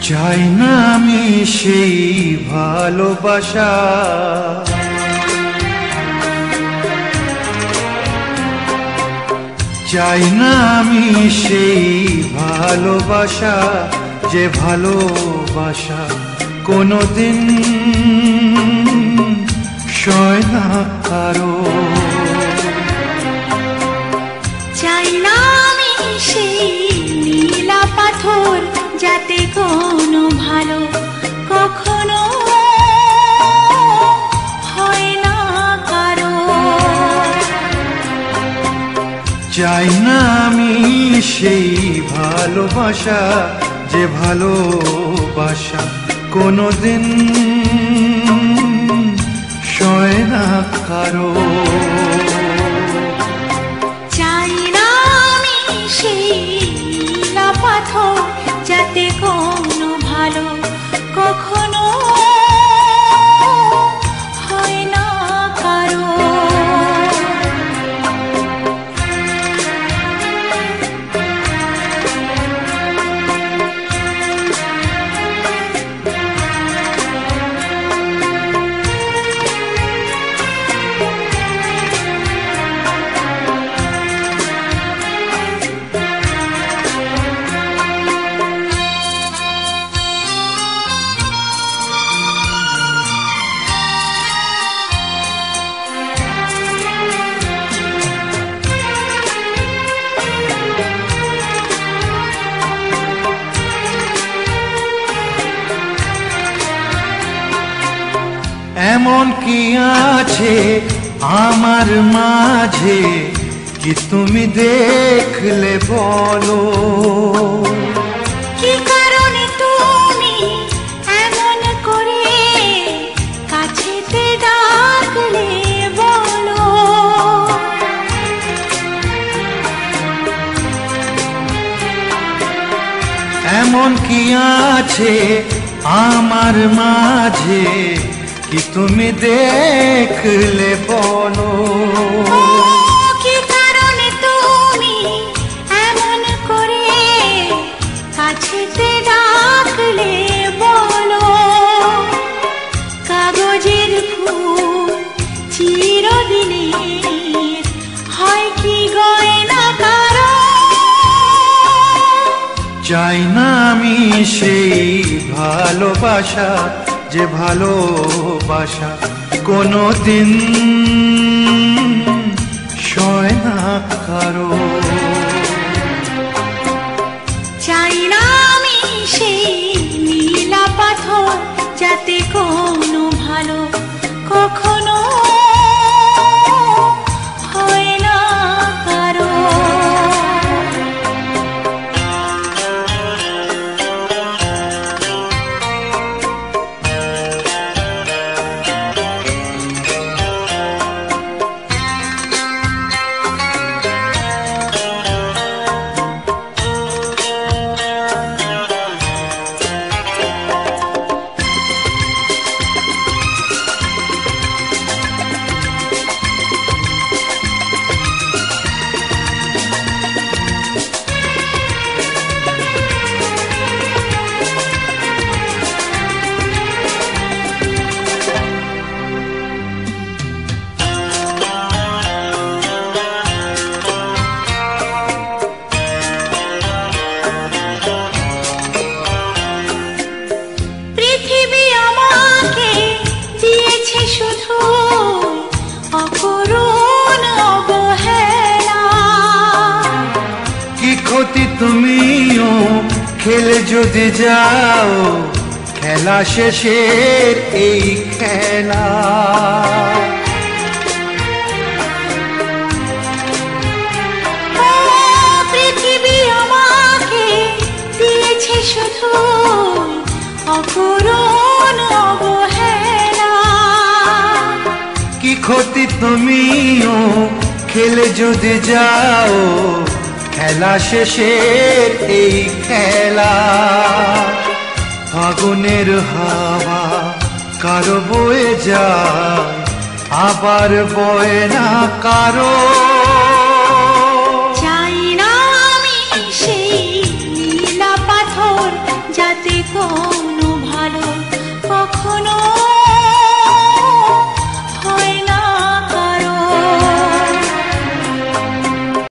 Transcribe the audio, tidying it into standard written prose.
চাই না আমি সেই ভালোবাসা, চাই না আমি সেই ভালোবাসা, যে ভালোবাসা কোনোদিন সয় না কারো। চাই না আমি সেই নীলা পাথর, যাতে কোনো ভালো কখনো হয় না কারো। চাই না আমি সেই ভালোবাসা, যে ভালোবাসা কোনোদিন সয় না কারো। চাই না আমি সেই নীলা পাথর, যাতে কোনো ভালো কখনো হয় না কারো। এমন কি আছে আমার মাঝে, কি তুমি দেখলে বলো? কি কারণে তুমি এমন করে কাছেতে ডাকলে বলো? এমন কি আছে আমার মাঝে, কি তুমি দেখলে বলো? কি কারণে তুমি এমন করে কাছেতে ডাকলে বলো? কাগজের ফুল চিরদিনের হয় কি গয়না কারো? চাই না আমি সেই ভালোবাসা, যে ভালোবাসা কোনোদিন সয় না কারো। চাই না আমি সেই নীলা পাথর, যাতে কোনো ভালো কখনো হয় না কারো। তুমিও খেলে যদি যাও, খেলা শেষের এই খেলা। পৃথিবী আমাকে দিয়েছে শুধু অপূরণ অবহেলা। কি ক্ষতি তুমিও খেলে যদি যাও, খেলা শেষের এই খেলা। ফাগুনের হাওয়া কারো বয়ে যায়, আবার বয়ে না কারো। চাই না আমি সেই নীলা পাথর, যাতে তোমার